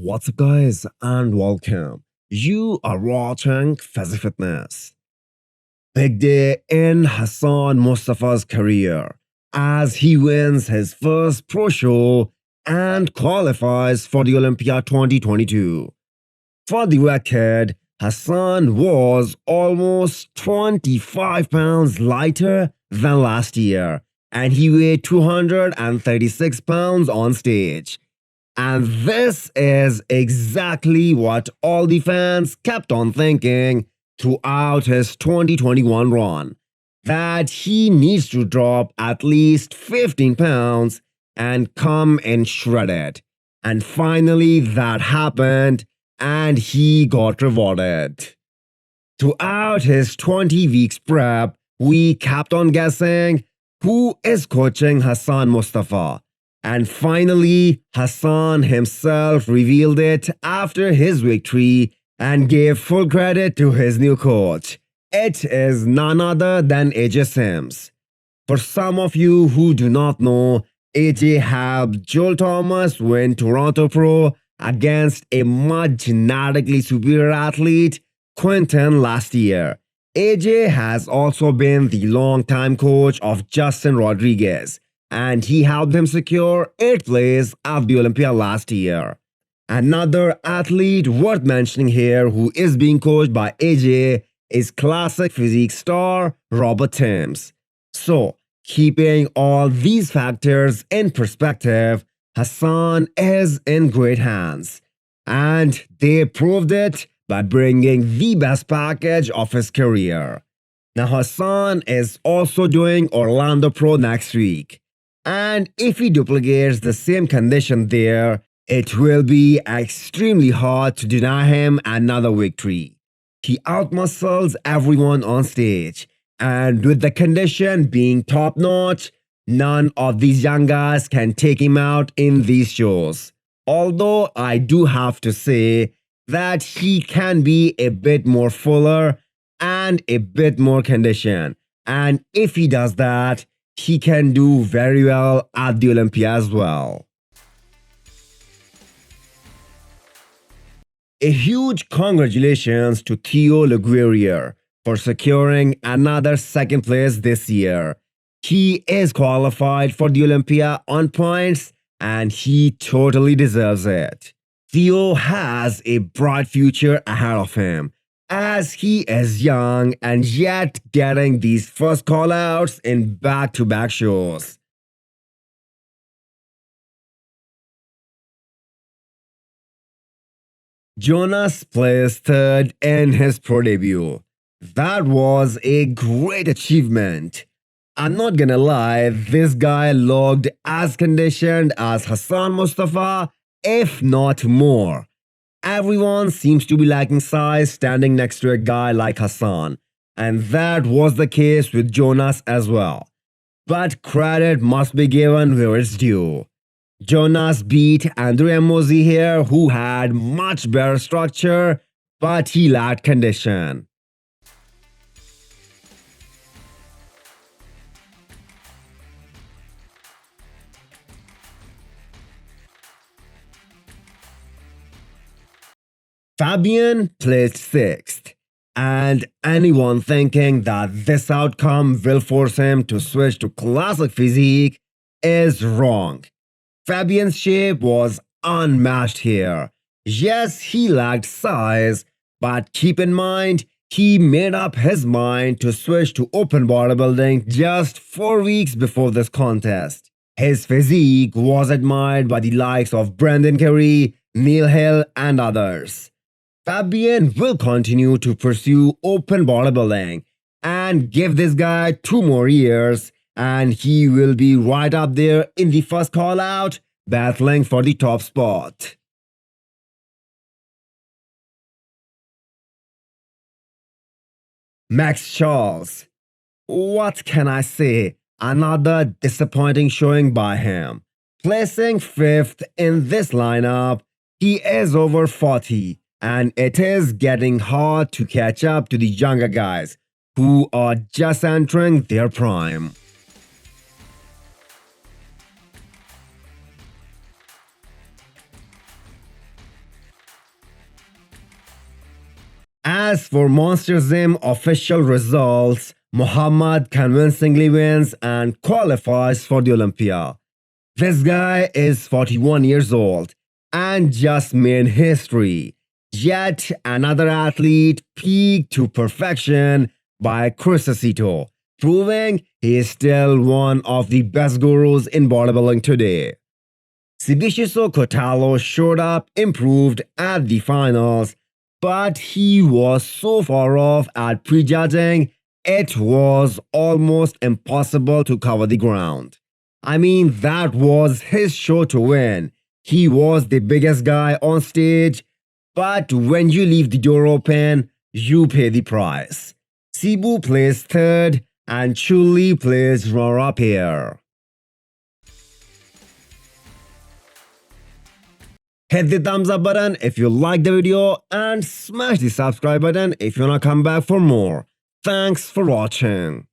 What's up, guys, and welcome. You are watching Fazi Fitness. Big day in Hassan Mostafa's career as he wins his first pro show and qualifies for the Olympia 2022. For the record, Hassan was almost 25 pounds lighter than last year, and he weighed 236 pounds on stage. And this is exactly what all the fans kept on thinking throughout his 2021 run, that he needs to drop at least 15 pounds and come in shredded. And finally that happened and he got rewarded. Throughout his 20 weeks prep, we kept on guessing who is coaching Hassan Mostafa. And finally, Hassan himself revealed it after his victory and gave full credit to his new coach. It is none other than AJ Sims. For some of you who do not know, AJ helped Joel Thomas win Toronto Pro against a much genetically superior athlete, Quinton, last year. AJ has also been the longtime coach of Justin Rodriguez, and he helped him secure 8th place at the Olympia last year. Another athlete worth mentioning here who is being coached by AJ is classic physique star Robert Timms. So, keeping all these factors in perspective, Hassan is in great hands. And they proved it by bringing the best package of his career. Now, Hassan is also doing Orlando Pro next week. And if he duplicates the same condition there, it will be extremely hard to deny him another victory. He outmuscles everyone on stage, and with the condition being top notch, none of these young guys can take him out in these shows. Although I do have to say that he can be a bit more fuller and a bit more conditioned, and if he does that, he can do very well at the Olympia as well. A huge congratulations to Theo Laguerriere for securing another second place this year. He is qualified for the Olympia on points and he totally deserves it. Theo has a bright future ahead of him, as he is young and yet getting these first callouts in back-to-back shows. Jonas placed third in his pro debut. That was a great achievement. I'm not gonna lie, this guy looked as conditioned as Hassan Mostafa, if not more. Everyone seems to be lacking size standing next to a guy like Hassan, and that was the case with Jonas as well. But credit must be given where it's due. Jonas beat Andrea Muzi here, who had much better structure, but he lacked condition. Fabian placed 6th, and anyone thinking that this outcome will force him to switch to classic physique is wrong. Fabian's shape was unmatched here. Yes, he lacked size, but keep in mind, he made up his mind to switch to open bodybuilding just 4 weeks before this contest. His physique was admired by the likes of Brandon+, Neil Hill, and others. Fabian will continue to pursue open bodybuilding and give this guy 2 more years, and he will be right up there in the first call out, battling for the top spot. Maxx Charles. What can I say? Another disappointing showing by him. Placing 5th in this lineup, he is over 40. And it is getting hard to catch up to the younger guys who are just entering their prime. As for Monsterzym official results, Muhammad convincingly wins and qualifies for the Olympia. This guy is 41 years old and just made history. Yet another athlete peaked to perfection by Crucecito, proving he is still one of the best gurus in bodybuilding today. Sibusiso Kotalo showed up improved at the finals, but he was so far off at prejudging, it was almost impossible to cover the ground. I mean, that was his show to win. He was the biggest guy on stage, but when you leave the door open, you pay the price. Sibu placed third and Chuli placed runner-up here. Hit the thumbs up button if you liked the video and smash the subscribe button if you wanna come back for more. Thanks for watching.